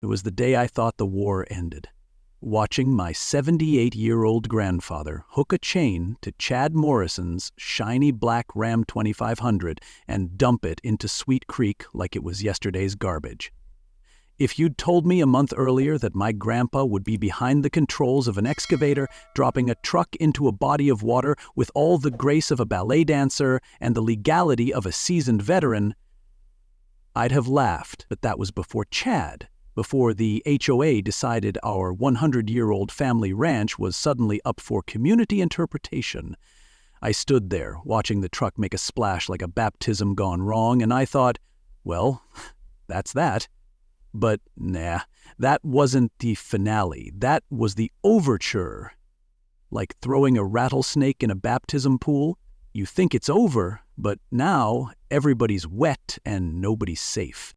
It was the day I thought the war ended. Watching my 78-year-old grandfather hook a chain to Chad Morrison's shiny black Ram 2500 and dump it into Sweet Creek like it was yesterday's garbage. If you'd told me a month earlier that my grandpa would be behind the controls of an excavator, dropping a truck into a body of water with all the grace of a ballet dancer and the legality of a seasoned veteran, I'd have laughed. But that was before Chad, before the HOA decided our 100-year-old family ranch was suddenly up for community interpretation. I stood there, watching the truck make a splash like a baptism gone wrong, and I thought, well, that's that. But nah, that wasn't the finale. That was the overture. Like throwing a rattlesnake in a baptism pool. You think it's over, but now everybody's wet and nobody's safe.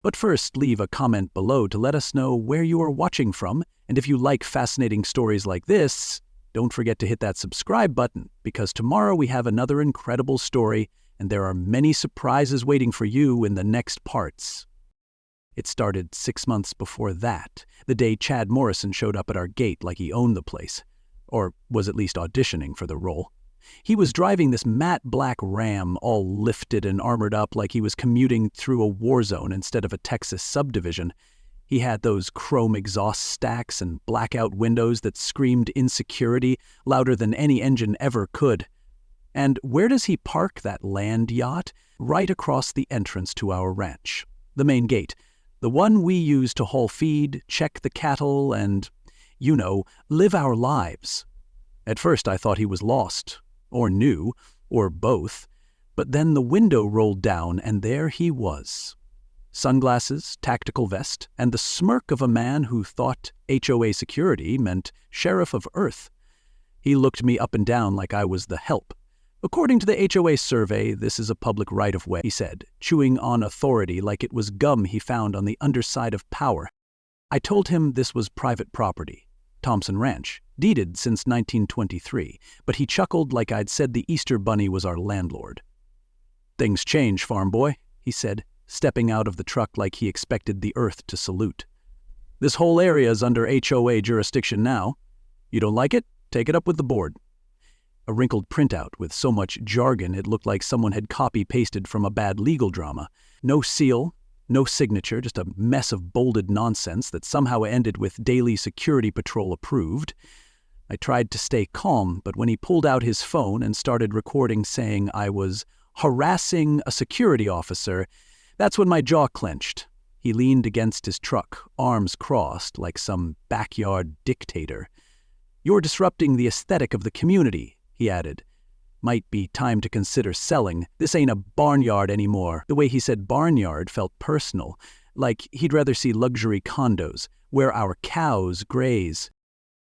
But first, leave a comment below to let us know where you are watching from, and if you like fascinating stories like this, don't forget to hit that subscribe button, because tomorrow we have another incredible story, and there are many surprises waiting for you in the next parts. It started 6 months before that, the day Chad Morrison showed up at our gate like he owned the place, or was at least auditioning for the role. He was driving this matte black Ram, all lifted and armored up like he was commuting through a war zone instead of a Texas subdivision. He had those chrome exhaust stacks and blackout windows that screamed insecurity louder than any engine ever could. And where does he park that land yacht? Right across the entrance to our ranch. The main gate. The one we use to haul feed, check the cattle, and, live our lives. At first I thought he was lost, or new, or both, but then the window rolled down and there he was. Sunglasses, tactical vest, and the smirk of a man who thought HOA security meant Sheriff of Earth. He looked me up and down like I was the help. According to the HOA survey, this is a public right-of-way, he said, chewing on authority like it was gum he found on the underside of power. I told him this was private property, Thompson Ranch, deeded since 1923, but he chuckled like I'd said the Easter Bunny was our landlord. "Things change, farm boy," he said, stepping out of the truck like he expected the earth to salute. "This whole area is under HOA jurisdiction now. You don't like it? Take it up with the board." A wrinkled printout with so much jargon it looked like someone had copy-pasted from a bad legal drama. No seal, no signature, just a mess of bolded nonsense that somehow ended with Daily Security Patrol approved. I tried to stay calm, but when he pulled out his phone and started recording saying I was harassing a security officer, that's when my jaw clenched. He leaned against his truck, arms crossed like some backyard dictator. "You're disrupting the aesthetic of the community," he added. "Might be time to consider selling. This ain't a barnyard anymore." The way he said barnyard felt personal, like he'd rather see luxury condos, where our cows graze.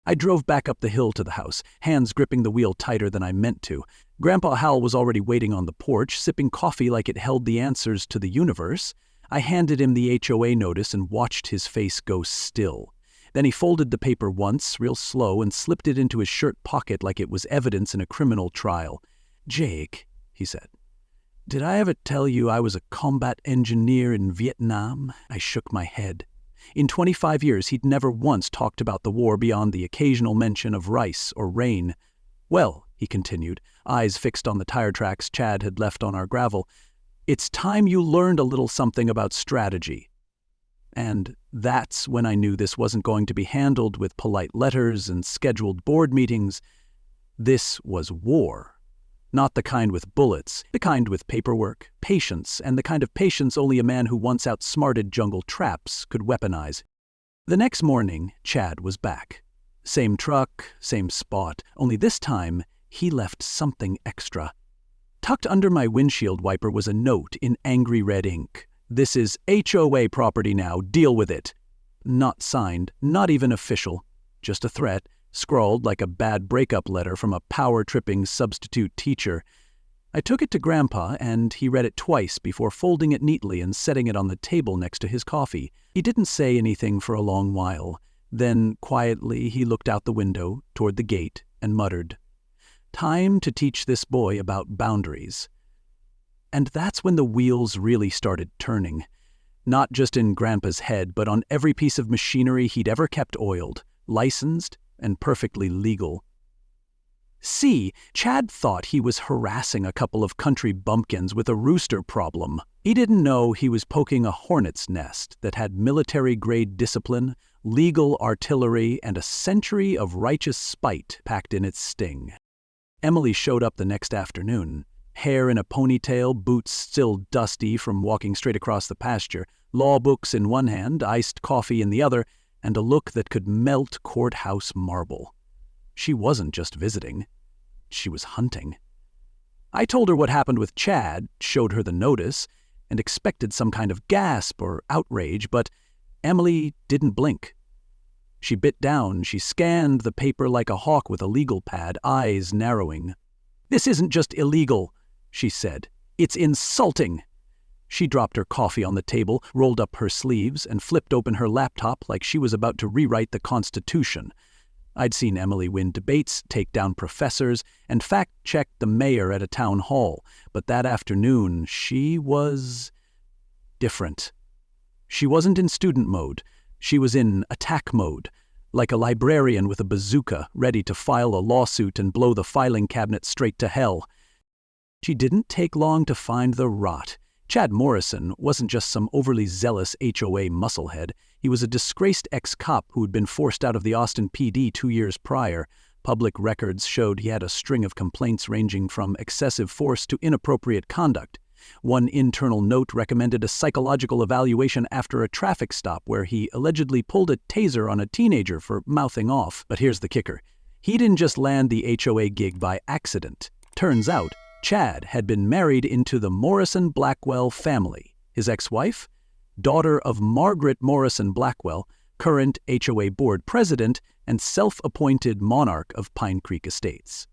I drove back up the hill to the house, hands gripping the wheel tighter than I meant to. Grandpa Hal was already waiting on the porch, sipping coffee like it held the answers to the universe. I handed him the HOA notice and watched his face go still. Then he folded the paper once, real slow, and slipped it into his shirt pocket like it was evidence in a criminal trial. "Jake," he said, "did I ever tell you I was a combat engineer in Vietnam?" I shook my head. In 25 years, he'd never once talked about the war beyond the occasional mention of rice or rain. "Well," he continued, eyes fixed on the tire tracks Chad had left on our gravel, "it's time you learned a little something about strategy." And that's when I knew this wasn't going to be handled with polite letters and scheduled board meetings. This was war. Not the kind with bullets, the kind with paperwork, patience, and the kind of patience only a man who once outsmarted jungle traps could weaponize. The next morning, Chad was back. Same truck, same spot, only this time he left something extra. Tucked under my windshield wiper was a note in angry red ink. "This is HOA property now, deal with it." Not signed, not even official, just a threat, scrawled like a bad breakup letter from a power-tripping substitute teacher. I took it to Grandpa, and he read it twice before folding it neatly and setting it on the table next to his coffee. He didn't say anything for a long while. Then, quietly, he looked out the window, toward the gate, and muttered, "Time to teach this boy about boundaries." And that's when the wheels really started turning. Not just in Grandpa's head, but on every piece of machinery he'd ever kept oiled, licensed, and perfectly legal. See, Chad thought he was harassing a couple of country bumpkins with a rooster problem. He didn't know he was poking a hornet's nest that had military-grade discipline, legal artillery, and a century of righteous spite packed in its sting. Emily showed up the next afternoon, hair in a ponytail, boots still dusty from walking straight across the pasture, law books in one hand, iced coffee in the other, and a look that could melt courthouse marble. She wasn't just visiting. She was hunting. I told her what happened with Chad, showed her the notice, and expected some kind of gasp or outrage, but Emily didn't blink. She bit down, she scanned the paper like a hawk with a legal pad, eyes narrowing. "This isn't just illegal," she said. "It's insulting." She dropped her coffee on the table, rolled up her sleeves, and flipped open her laptop like she was about to rewrite the Constitution. I'd seen Emily win debates, take down professors, and fact-check the mayor at a town hall, but that afternoon she was different. She wasn't in student mode. She was in attack mode, like a librarian with a bazooka, ready to file a lawsuit and blow the filing cabinet straight to hell. She didn't take long to find the rot. Chad Morrison wasn't just some overly zealous HOA musclehead. He was a disgraced ex-cop who'd been forced out of the Austin PD 2 years prior. Public records showed he had a string of complaints ranging from excessive force to inappropriate conduct. One internal note recommended a psychological evaluation after a traffic stop where he allegedly pulled a taser on a teenager for mouthing off. But here's the kicker. He didn't just land the HOA gig by accident. Turns out, Chad had been married into the Morrison Blackwell family. His ex-wife? Daughter of Margaret Morrison Blackwell, current HOA board president and self-appointed monarch of Pine Creek Estates.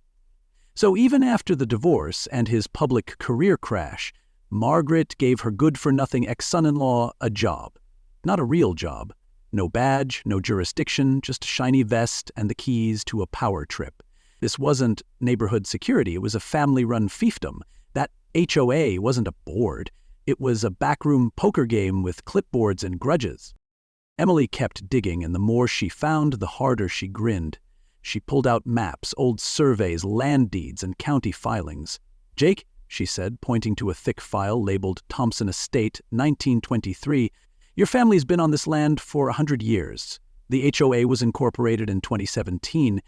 So even after the divorce and his public career crash, Margaret gave her good-for-nothing ex-son-in-law a job. Not a real job. No badge, no jurisdiction, just a shiny vest and the keys to a power trip. This wasn't neighborhood security, it was a family-run fiefdom. That HOA wasn't a board. It was a backroom poker game with clipboards and grudges. Emily kept digging, and the more she found, the harder she grinned. She pulled out maps, old surveys, land deeds, and county filings. "Jake," she said, pointing to a thick file labeled Thompson Estate, 1923, "your family's been on this land for 100 years. The HOA was incorporated in 2017.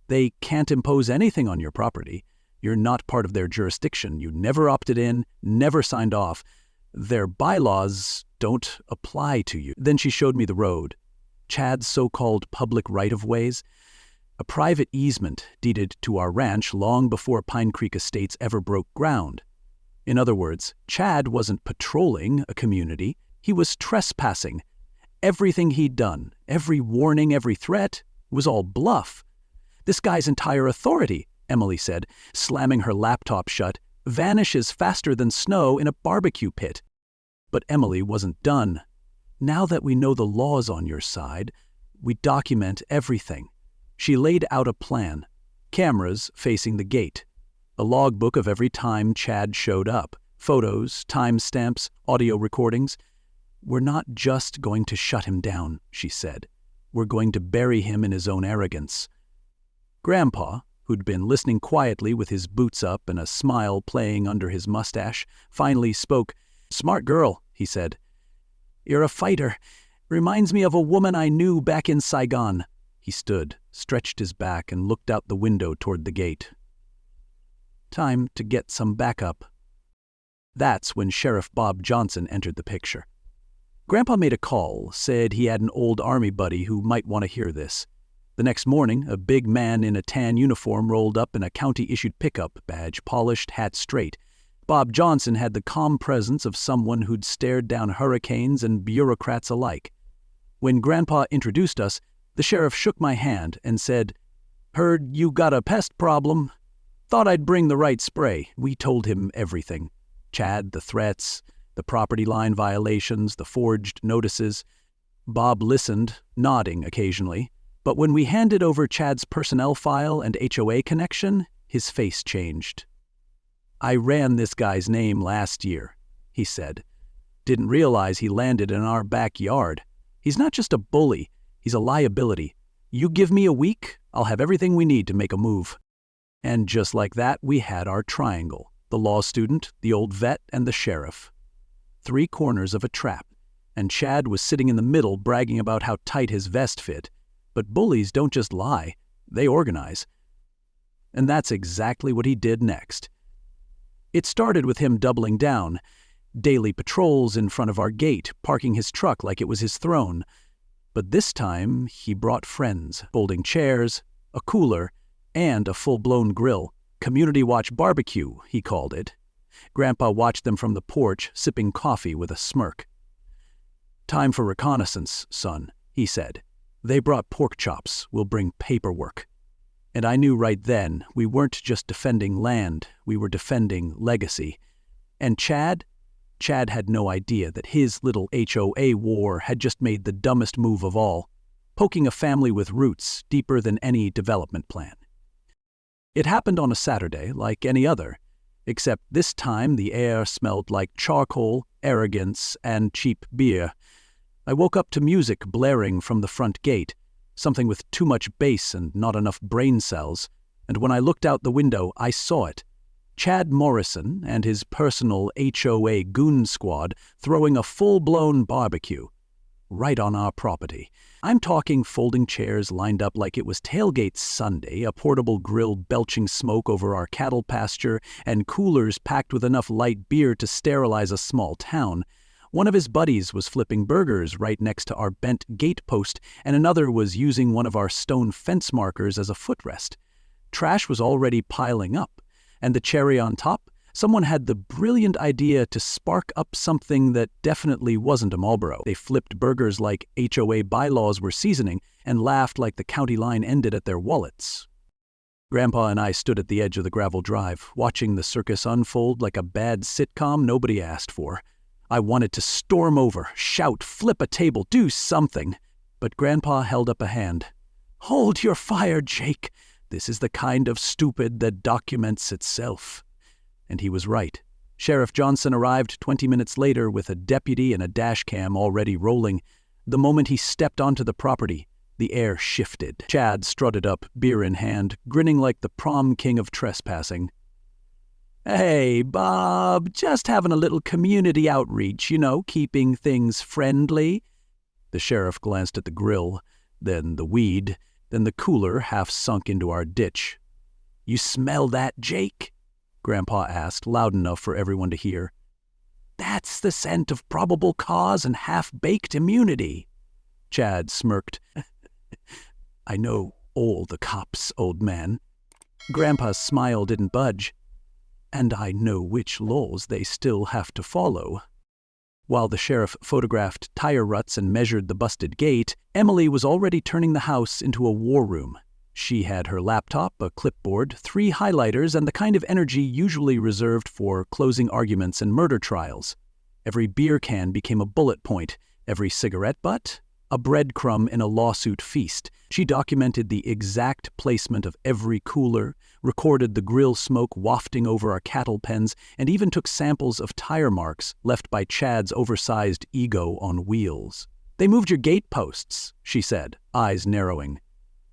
They can't impose anything on your property. You're not part of their jurisdiction. You never opted in, never signed off. Their bylaws don't apply to you." Then she showed me the road. Chad's so-called public right-of-ways. A private easement deeded to our ranch long before Pine Creek Estates ever broke ground. In other words, Chad wasn't patrolling a community. He was trespassing. Everything he'd done, every warning, every threat, was all bluff. "This guy's entire authority," Emily said, slamming her laptop shut, "vanishes faster than snow in a barbecue pit." But Emily wasn't done. "Now that we know the law's on your side, we document everything." She laid out a plan. Cameras facing the gate. A logbook of every time Chad showed up. Photos, timestamps, audio recordings. "We're not just going to shut him down," she said. "We're going to bury him in his own arrogance." Grandpa, who'd been listening quietly with his boots up and a smile playing under his mustache, finally spoke. "Smart girl," he said. "You're a fighter. Reminds me of a woman I knew back in Saigon." He stood, stretched his back, and looked out the window toward the gate. Time to get some backup. That's when Sheriff Bob Johnson entered the picture. Grandpa made a call, said he had an old Army buddy who might want to hear this. The next morning, a big man in a tan uniform rolled up in a county-issued pickup, badge polished, hat straight. Bob Johnson had the calm presence of someone who'd stared down hurricanes and bureaucrats alike. When Grandpa introduced us, the sheriff shook my hand and said, "Heard you got a pest problem. Thought I'd bring the right spray." We told him everything. Chad, the threats, the property line violations, the forged notices. Bob listened, nodding occasionally. But when we handed over Chad's personnel file and HOA connection, his face changed. "I ran this guy's name last year," he said. Didn't realize he landed in our backyard. He's not just a bully, he's a liability. You give me a week, I'll have everything we need to make a move. And just like that, we had our triangle. The law student, the old vet, and the sheriff. 3 corners of a trap. And Chad was sitting in the middle bragging about how tight his vest fit. But bullies don't just lie, they organize. And that's exactly what he did next. It started with him doubling down. Daily patrols in front of our gate, parking his truck like it was his throne. But this time, he brought friends, folding chairs, a cooler, and a full-blown grill. Community watch barbecue, he called it. Grandpa watched them from the porch, sipping coffee with a smirk. "Time for reconnaissance, son," he said. "They brought pork chops. We'll bring paperwork." And I knew right then we weren't just defending land, we were defending legacy. And Chad had no idea that his little HOA war had just made the dumbest move of all, poking a family with roots deeper than any development plan. It happened on a Saturday, like any other, except this time the air smelled like charcoal, arrogance, and cheap beer. I woke up to music blaring from the front gate, something with too much bass and not enough brain cells, and when I looked out the window, I saw it. Chad Morrison and his personal HOA goon squad throwing a full-blown barbecue right on our property. I'm talking folding chairs lined up like it was tailgate Sunday, a portable grill belching smoke over our cattle pasture, and coolers packed with enough light beer to sterilize a small town. One of his buddies was flipping burgers right next to our bent gate post, and another was using one of our stone fence markers as a footrest. Trash was already piling up, and the cherry on top, someone had the brilliant idea to spark up something that definitely wasn't a Marlboro. They flipped burgers like HOA bylaws were seasoning and laughed like the county line ended at their wallets. Grandpa and I stood at the edge of the gravel drive, watching the circus unfold like a bad sitcom nobody asked for. I wanted to storm over, shout, flip a table, do something. But Grandpa held up a hand. "Hold your fire, Jake. This is the kind of stupid that documents itself." And he was right. Sheriff Johnson arrived 20 minutes later with a deputy and a dash cam already rolling. The moment he stepped onto the property, the air shifted. Chad strutted up, beer in hand, grinning like the prom king of trespassing. "Hey, Bob, just having a little community outreach, keeping things friendly." The sheriff glanced at the grill, then the weed, then the cooler half sunk into our ditch. "You smell that, Jake?" Grandpa asked, loud enough for everyone to hear. "That's the scent of probable cause and half-baked immunity." Chad smirked. "I know all the cops, old man." Grandpa's smile didn't budge. "And I know which laws they still have to follow." While the sheriff photographed tire ruts and measured the busted gate, Emily was already turning the house into a war room. She had her laptop, a clipboard, 3 highlighters, and the kind of energy usually reserved for closing arguments and murder trials. Every beer can became a bullet point, every cigarette butt, a breadcrumb in a lawsuit feast. She documented the exact placement of every cooler, recorded the grill smoke wafting over our cattle pens, and even took samples of tire marks left by Chad's oversized ego on wheels. "They moved your gate posts," she said, eyes narrowing.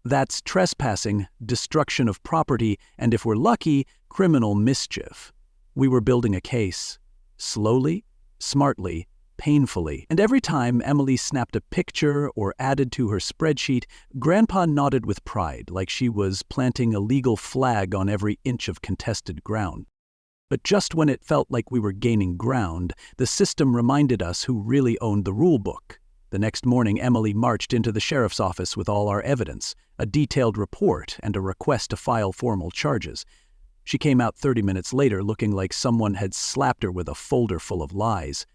"That's trespassing, destruction of property, and if we're lucky, criminal mischief." We were building a case. Slowly, smartly, painfully. And every time Emily snapped a picture or added to her spreadsheet, Grandpa nodded with pride, like she was planting a legal flag on every inch of contested ground. But just when it felt like we were gaining ground, the system reminded us who really owned the rule book. The next morning, Emily marched into the sheriff's office with all our evidence, a detailed report, and a request to file formal charges. She came out 30 minutes later looking like someone had slapped her with a folder full of lies.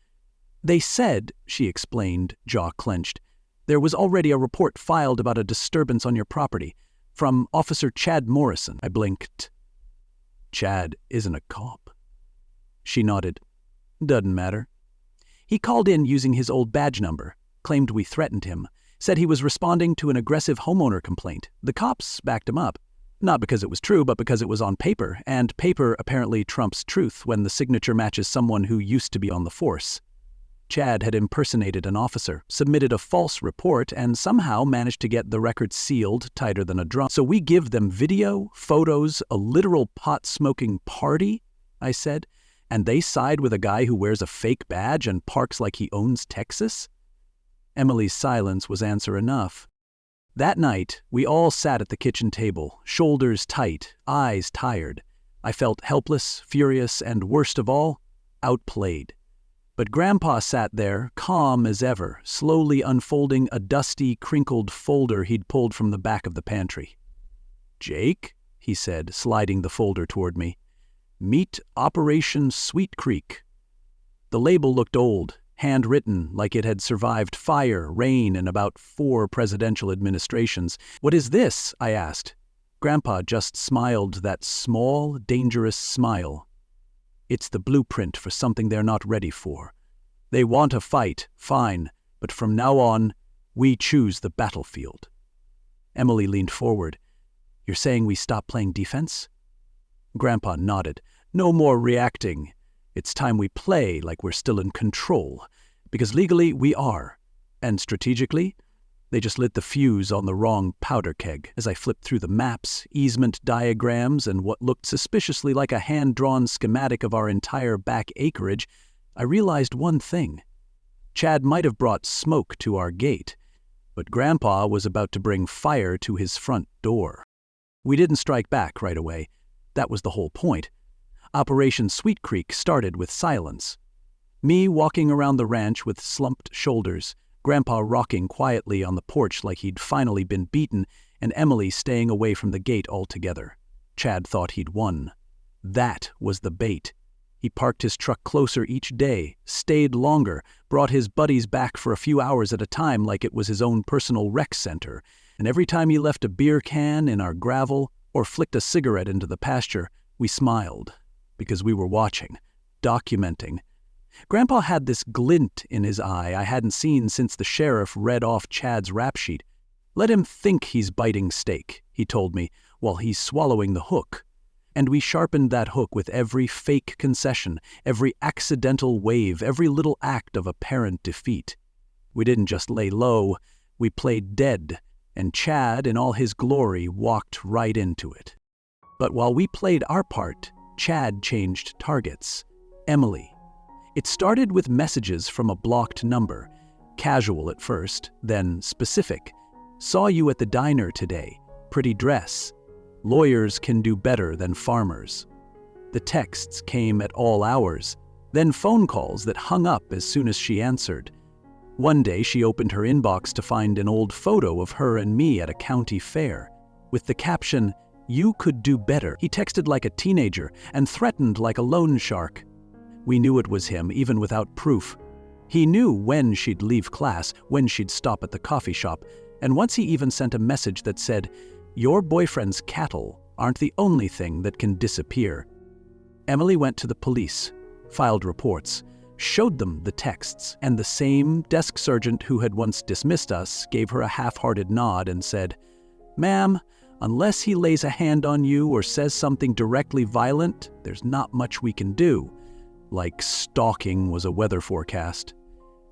"They said," she explained, jaw clenched, "there was already a report filed about a disturbance on your property, from Officer Chad Morrison." I blinked. "Chad isn't a cop." She nodded. "Doesn't matter. He called in using his old badge number, claimed we threatened him, said he was responding to an aggressive homeowner complaint. The cops backed him up. Not because it was true, but because it was on paper, and paper apparently trumps truth when the signature matches someone who used to be on the force." Chad had impersonated an officer, submitted a false report, and somehow managed to get the record sealed tighter than a drum. So we give them video, photos, a literal pot-smoking party, I said, and they side with a guy who wears a fake badge and parks like he owns Texas? Emily's silence was answer enough. That night, we all sat at the kitchen table, shoulders tight, eyes tired. I felt helpless, furious, and worst of all, outplayed. But Grandpa sat there, calm as ever, slowly unfolding a dusty, crinkled folder he'd pulled from the back of the pantry. "Jake," he said, sliding the folder toward me, "meet Operation Sweet Creek." The label looked old, handwritten like it had survived fire, rain, and about 4 presidential administrations. "What is this?" I asked. Grandpa just smiled that small, dangerous smile. "It's the blueprint for something they're not ready for. They want a fight, fine, but from now on, we choose the battlefield." Emily leaned forward. "You're saying we stop playing defense?" Grandpa nodded. "No more reacting. It's time we play like we're still in control. Because legally, we are. And strategically, they just lit the fuse on the wrong powder keg." As I flipped through the maps, easement diagrams, and what looked suspiciously like a hand-drawn schematic of our entire back acreage, I realized one thing. Chad might have brought smoke to our gate, but Grandpa was about to bring fire to his front door. We didn't strike back right away. That was the whole point. Operation Sweet Creek started with silence. Me walking around the ranch with slumped shoulders, Grandpa rocking quietly on the porch like he'd finally been beaten, and Emily staying away from the gate altogether. Chad thought he'd won. That was the bait. He parked his truck closer each day, stayed longer, brought his buddies back for a few hours at a time like it was his own personal rec center, and every time he left a beer can in our gravel or flicked a cigarette into the pasture, we smiled, because we were watching, documenting. Grandpa had this glint in his eye I hadn't seen since the sheriff read off Chad's rap sheet. "Let him think he's biting steak," he told me, "while he's swallowing the hook." And we sharpened that hook with every fake concession, every accidental wave, every little act of apparent defeat. We didn't just lay low, we played dead, and Chad, in all his glory, walked right into it. But while we played our part, Chad changed targets. Emily. It started with messages from a blocked number, casual at first, then specific. "Saw you at the diner today. Pretty dress. Lawyers can do better than farmers." The texts came at all hours, then phone calls that hung up as soon as she answered. One day she opened her inbox to find an old photo of her and me at a county fair. With the caption, "You could do better." He texted like a teenager and threatened like a loan shark. We knew it was him, even without proof. He knew when she'd leave class, when she'd stop at the coffee shop, and once he even sent a message that said, "Your boyfriend's cattle aren't the only thing that can disappear." Emily went to the police, filed reports, showed them the texts, and the same desk sergeant who had once dismissed us gave her a half-hearted nod and said, "Ma'am, unless he lays a hand on you or says something directly violent, there's not much we can do." Like stalking was a weather forecast.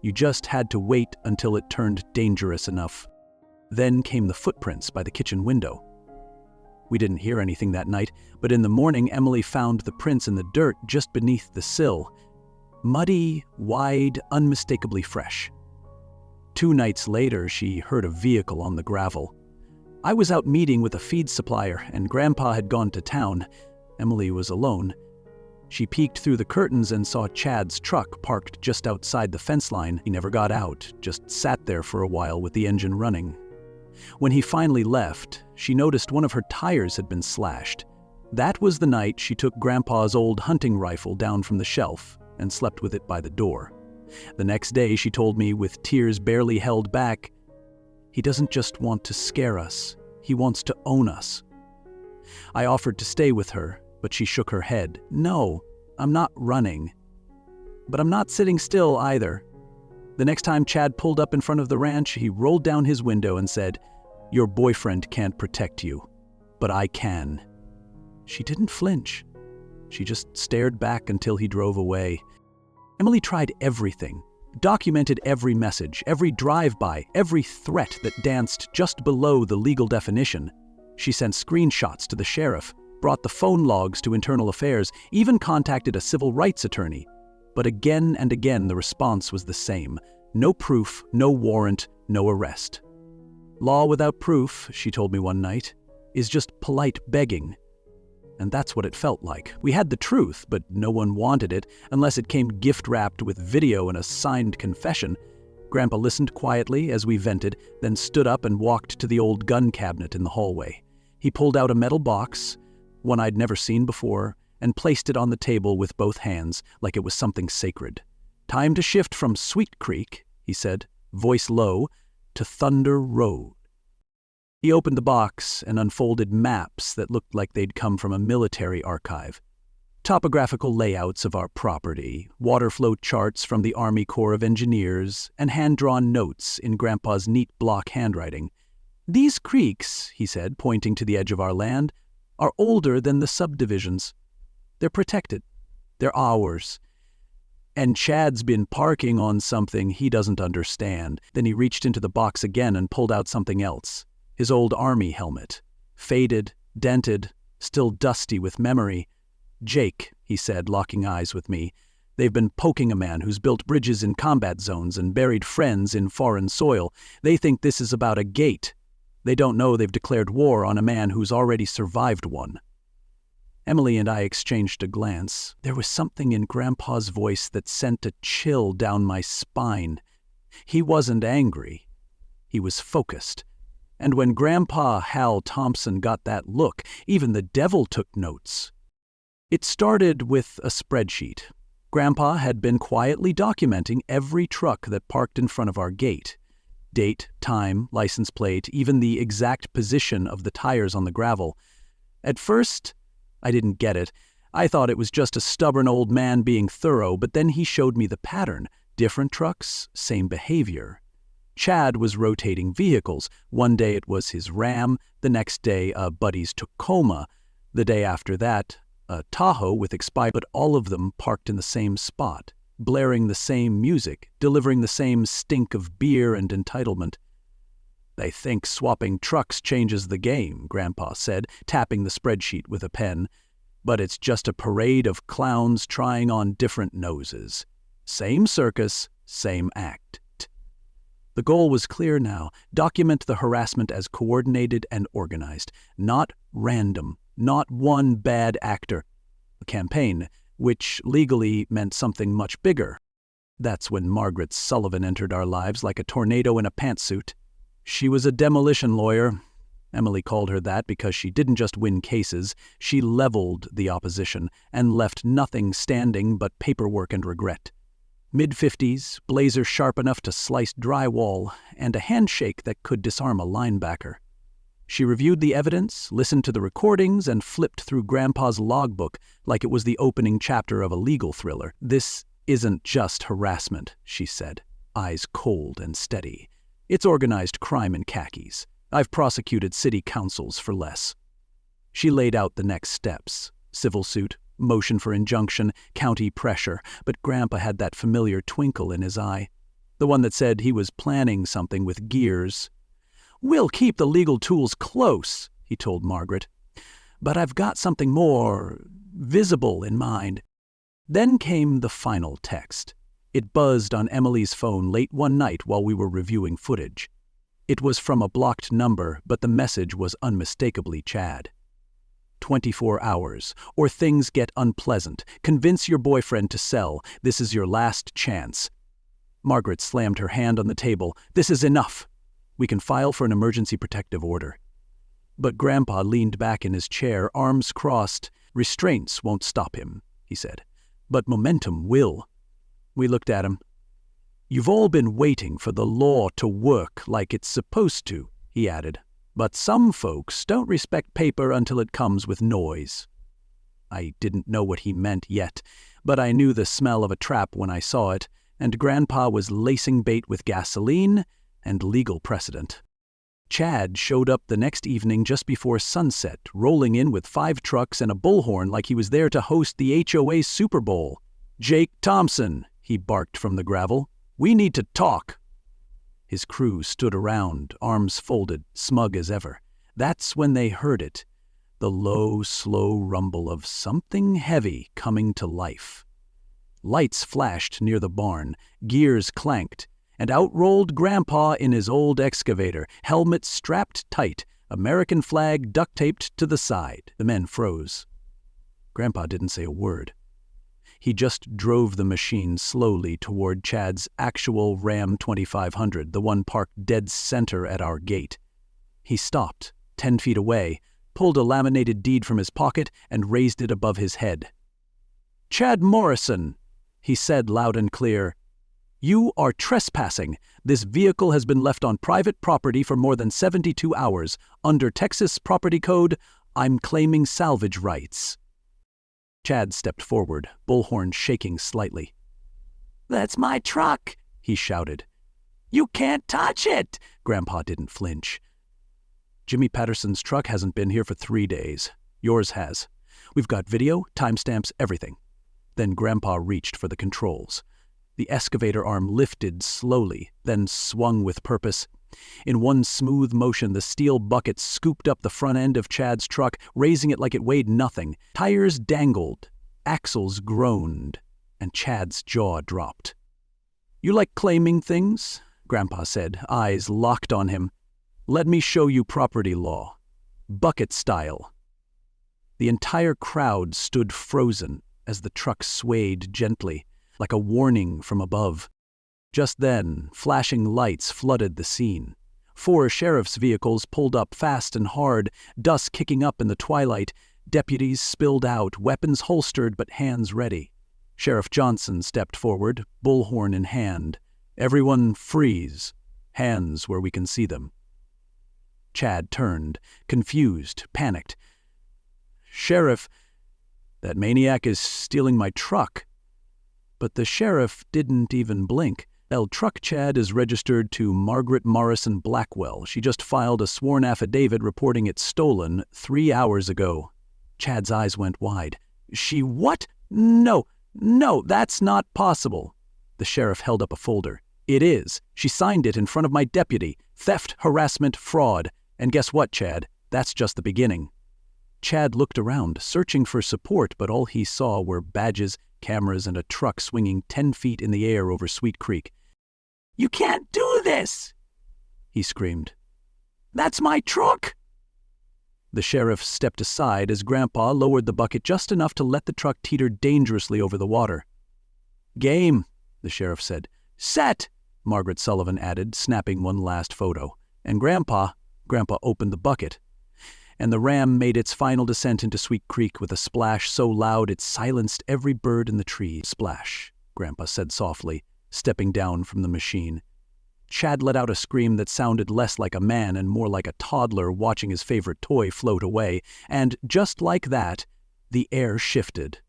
You just had to wait until it turned dangerous enough. Then came the footprints by the kitchen window. We didn't hear anything that night, but in the morning Emily found the prints in the dirt just beneath the sill. Muddy, wide, unmistakably fresh. 2 nights later, she heard a vehicle on the gravel. I was out meeting with a feed supplier, and Grandpa had gone to town. Emily was alone. She peeked through the curtains and saw Chad's truck parked just outside the fence line. He never got out, just sat there for a while with the engine running. When he finally left, she noticed one of her tires had been slashed. That was the night she took Grandpa's old hunting rifle down from the shelf and slept with it by the door. The next day, she told me with tears barely held back, "He doesn't just want to scare us, he wants to own us." I offered to stay with her, but she shook her head. "No, I'm not running. But I'm not sitting still either." The next time Chad pulled up in front of the ranch, he rolled down his window and said, "Your boyfriend can't protect you, but I can." She didn't flinch. She just stared back until he drove away. Emily tried everything. Documented every message, every drive-by, every threat that danced just below the legal definition. She sent screenshots to the sheriff, brought the phone logs to Internal Affairs, even contacted a civil rights attorney. But again and again the response was the same. No proof, no warrant, no arrest. Law without proof, she told me one night, is just polite begging. And that's what it felt like. We had the truth, but no one wanted it unless it came gift-wrapped with video and a signed confession. Grandpa listened quietly as we vented, then stood up and walked to the old gun cabinet in the hallway. He pulled out a metal box, one I'd never seen before, and placed it on the table with both hands like it was something sacred. "Time to shift from Sweet Creek," he said, voice low, "to Thunder Road." He opened the box and unfolded maps that looked like they'd come from a military archive. Topographical layouts of our property, water flow charts from the Army Corps of Engineers, and hand-drawn notes in Grandpa's neat block handwriting. "These creeks," he said, pointing to the edge of our land, "are older than the subdivisions. They're protected. They're ours. And Chad's been parking on something he doesn't understand." Then he reached into the box again and pulled out something else. His old army helmet. Faded, dented, still dusty with memory. "Jake," he said, locking eyes with me. "They've been poking a man who's built bridges in combat zones and buried friends in foreign soil. They think this is about a gate. They don't know they've declared war on a man who's already survived one." Emily and I exchanged a glance. There was something in Grandpa's voice that sent a chill down my spine. He wasn't angry. He was focused. And when Grandpa Hal Thompson got that look, even the devil took notes. It started with a spreadsheet. Grandpa had been quietly documenting every truck that parked in front of our gate. Date, time, license plate, even the exact position of the tires on the gravel. At first, I didn't get it. I thought it was just a stubborn old man being thorough, but then he showed me the pattern. Different trucks, same behavior. Chad was rotating vehicles. One day it was his Ram, the next day a buddy's Tacoma, the day after that a Tahoe with expired, but all of them parked in the same spot, blaring the same music, delivering the same stink of beer and entitlement. "They think swapping trucks changes the game," Grandpa said, tapping the spreadsheet with a pen. "But it's just a parade of clowns trying on different noses. Same circus, same act." The goal was clear now. Document the harassment as coordinated and organized, not random, not one bad actor. A campaign, which legally meant something much bigger. That's when Margaret Sullivan entered our lives like a tornado in a pantsuit. She was a demolition lawyer. Emily called her that because she didn't just win cases, she leveled the opposition and left nothing standing but paperwork and regret. Mid-50s, blazer sharp enough to slice drywall, and a handshake that could disarm a linebacker. She reviewed the evidence, listened to the recordings, and flipped through Grandpa's logbook like it was the opening chapter of a legal thriller. "This isn't just harassment," she said, eyes cold and steady. "It's organized crime in khakis. I've prosecuted city councils for less." She laid out the next steps: civil suit, motion for injunction, county pressure, but Grandpa had that familiar twinkle in his eye, the one that said he was planning something with gears. "We'll keep the legal tools close," he told Margaret, "but I've got something more visible in mind." Then came the final text. It buzzed on Emily's phone late one night while we were reviewing footage. It was from a blocked number, but the message was unmistakably Chad. 24 hours, or things get unpleasant. Convince your boyfriend to sell. This is your last chance. Margaret slammed her hand on the table. "This is enough. We can file for an emergency protective order." But Grandpa leaned back in his chair, arms crossed. "Restraints won't stop him," he said, "but momentum will." We looked at him. "You've all been waiting for the law to work like it's supposed to," he added. "But some folks don't respect paper until it comes with noise." I didn't know what he meant yet, but I knew the smell of a trap when I saw it, and Grandpa was lacing bait with gasoline and legal precedent. Chad showed up the next evening just before sunset, rolling in with 5 trucks and a bullhorn like he was there to host the HOA Super Bowl. "Jake Thompson," he barked from the gravel. We need to talk." His crew stood around, arms folded, smug as ever. That's when they heard it, the low, slow rumble of something heavy coming to life. Lights flashed near the barn, gears clanked, and out rolled Grandpa in his old excavator, helmet strapped tight, American flag duct-taped to the side. The men froze. Grandpa didn't say a word. He just drove the machine slowly toward Chad's actual Ram 2500, the one parked dead center at our gate. He stopped, 10 feet away, pulled a laminated deed from his pocket, and raised it above his head. "Chad Morrison," he said loud and clear, "you are trespassing. This vehicle has been left on private property for more than 72 hours. Under Texas Property Code, I'm claiming salvage rights." Chad stepped forward, bullhorn shaking slightly. "That's my truck," he shouted. "You can't touch it!" Grandpa didn't flinch. "Jimmy Patterson's truck hasn't been here for 3 days. Yours has. We've got video, timestamps, everything." Then Grandpa reached for the controls. The excavator arm lifted slowly, then swung with purpose. In one smooth motion, the steel bucket scooped up the front end of Chad's truck, raising it like it weighed nothing. Tires dangled, axles groaned, and Chad's jaw dropped. "You like claiming things?" Grandpa said, eyes locked on him. "Let me show you property law. Bucket style." The entire crowd stood frozen as the truck swayed gently, like a warning from above. Just then, flashing lights flooded the scene. 4 sheriff's vehicles pulled up fast and hard, dust kicking up in the twilight. Deputies spilled out, weapons holstered but hands ready. Sheriff Johnson stepped forward, bullhorn in hand. "Everyone freeze. Hands where we can see them." Chad turned, confused, panicked. "Sheriff, that maniac is stealing my truck." But the sheriff didn't even blink. Truck Chad is registered to Margaret Morrison Blackwell. She just filed a sworn affidavit reporting it stolen 3 hours ago. Chad's eyes went wide. "She what? No, that's not possible." The sheriff held up a folder. "It is. She signed it in front of my deputy. Theft, harassment, fraud. And guess what, Chad? That's just the beginning." Chad looked around, searching for support, but all he saw were badges, cameras, and a truck swinging 10 feet in the air over Sweet Creek. "You can't do this!" he screamed. "That's my truck!" The sheriff stepped aside as Grandpa lowered the bucket just enough to let the truck teeter dangerously over the water. "Game," the sheriff said. "Set," Margaret Sullivan added, snapping one last photo. And Grandpa opened the bucket. And the ram made its final descent into Sweet Creek with a splash so loud it silenced every bird in the trees. "Splash," Grandpa said softly, stepping down from the machine. Chad let out a scream that sounded less like a man and more like a toddler watching his favorite toy float away, and just like that, the air shifted.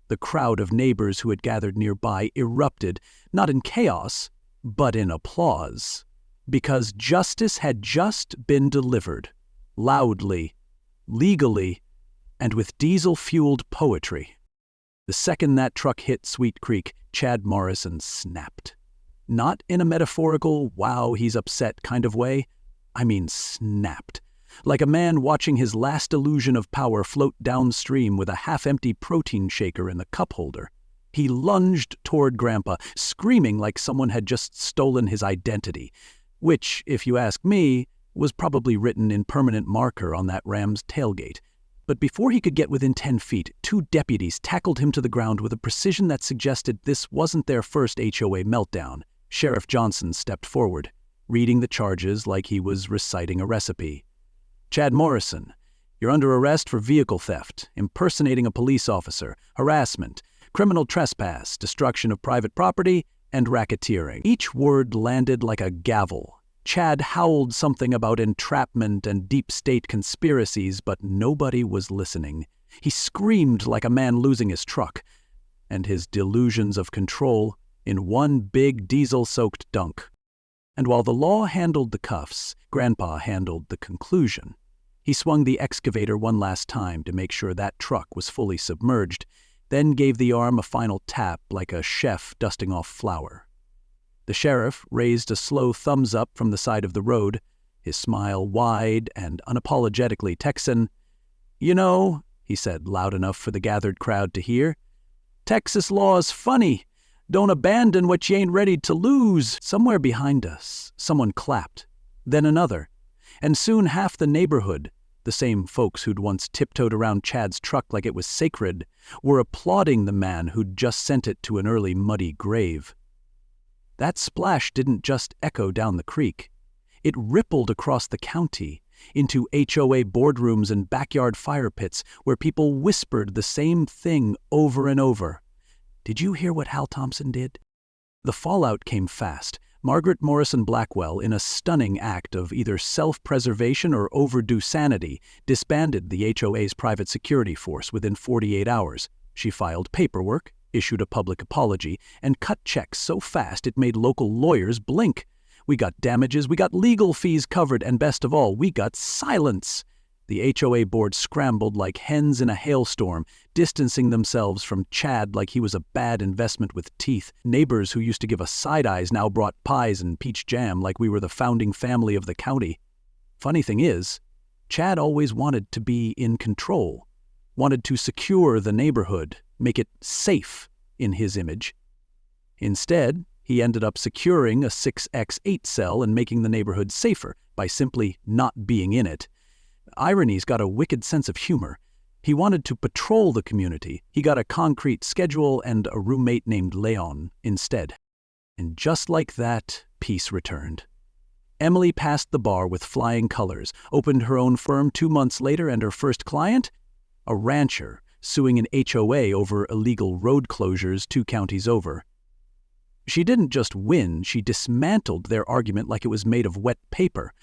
The crowd of neighbors who had gathered nearby erupted, not in chaos, but in applause, because justice had just been delivered, loudly, legally, and with diesel-fueled poetry. The second that truck hit Sweet Creek, Chad Morrison snapped. Not in a metaphorical, wow, he's upset kind of way. I mean snapped. Like a man watching his last illusion of power float downstream with a half-empty protein shaker in the cup holder. He lunged toward Grandpa, screaming like someone had just stolen his identity, which, if you ask me, was probably written in permanent marker on that Ram's tailgate. But before he could get within 10 feet, 2 deputies tackled him to the ground with a precision that suggested this wasn't their first HOA meltdown. Sheriff Johnson stepped forward, reading the charges like he was reciting a recipe. "Chad Morrison, you're under arrest for vehicle theft, impersonating a police officer, harassment, criminal trespass, destruction of private property, and racketeering." Each word landed like a gavel. Chad howled something about entrapment and deep state conspiracies, but nobody was listening. He screamed like a man losing his truck, and his delusions of control in one big diesel-soaked dunk. And while the law handled the cuffs, Grandpa handled the conclusion. He swung the excavator one last time to make sure that truck was fully submerged, then gave the arm a final tap like a chef dusting off flour. The sheriff raised a slow thumbs up from the side of the road, his smile wide and unapologetically Texan. "You know," he said loud enough for the gathered crowd to hear, "Texas law is funny. Don't abandon what you ain't ready to lose." Somewhere behind us, someone clapped, then another, and soon half the neighborhood, the same folks who'd once tiptoed around Chad's truck like it was sacred, were applauding the man who'd just sent it to an early muddy grave. That splash didn't just echo down the creek. It rippled across the county, into HOA boardrooms and backyard fire pits where people whispered the same thing over and over. "Did you hear what Hal Thompson did?" The fallout came fast. Margaret Morrison Blackwell, in a stunning act of either self-preservation or overdue sanity, disbanded the HOA's private security force within 48 hours. She filed paperwork, issued a public apology, and cut checks so fast it made local lawyers blink. We got damages, we got legal fees covered, and best of all, we got silence. The HOA board scrambled like hens in a hailstorm, distancing themselves from Chad like he was a bad investment with teeth. Neighbors who used to give us side eyes now brought pies and peach jam like we were the founding family of the county. Funny thing is, Chad always wanted to be in control, wanted to secure the neighborhood, make it safe in his image. Instead, he ended up securing a 6x8 cell and making the neighborhood safer by simply not being in it. Irony's got a wicked sense of humor. He wanted to patrol the community. He got a concrete schedule and a roommate named Leon instead. And just like that, peace returned. Emily passed the bar with flying colors, opened her own firm 2 months later, and her first client? A rancher suing an HOA over illegal road closures 2 counties over. She didn't just win, she dismantled their argument like it was made of wet paper.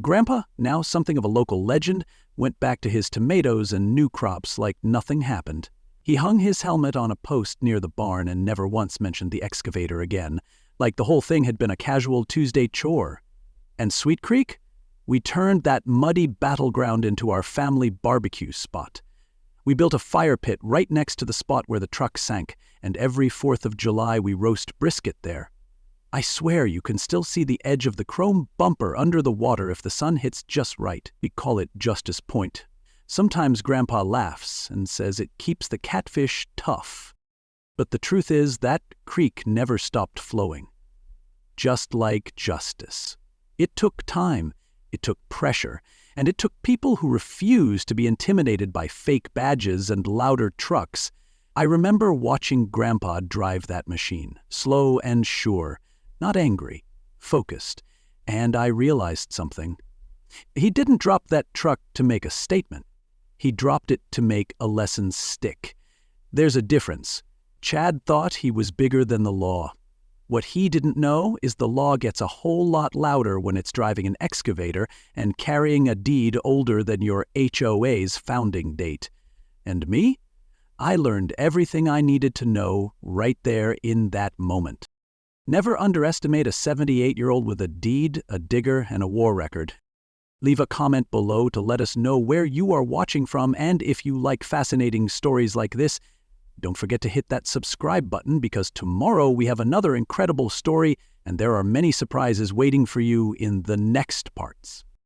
Grandpa, now something of a local legend, went back to his tomatoes and new crops like nothing happened. He hung his helmet on a post near the barn and never once mentioned the excavator again, like the whole thing had been a casual Tuesday chore. And Sweet Creek? We turned that muddy battleground into our family barbecue spot. We built a fire pit right next to the spot where the truck sank, and every 4th of July we roast brisket there. I swear you can still see the edge of the chrome bumper under the water if the sun hits just right. We call it Justice Point. Sometimes Grandpa laughs and says it keeps the catfish tough. But the truth is that creek never stopped flowing. Just like justice. It took time, it took pressure, and it took people who refused to be intimidated by fake badges and louder trucks. I remember watching Grandpa drive that machine, slow and sure, not angry, focused, and I realized something. He didn't drop that truck to make a statement. He dropped it to make a lesson stick. There's a difference. Chad thought he was bigger than the law. What he didn't know is the law gets a whole lot louder when it's driving an excavator and carrying a deed older than your HOA's founding date. And me? I learned everything I needed to know right there in that moment. Never underestimate a 78-year-old with a deed, a digger, and a war record. Leave a comment below to let us know where you are watching from, and if you like fascinating stories like this, don't forget to hit that subscribe button because tomorrow we have another incredible story and there are many surprises waiting for you in the next parts.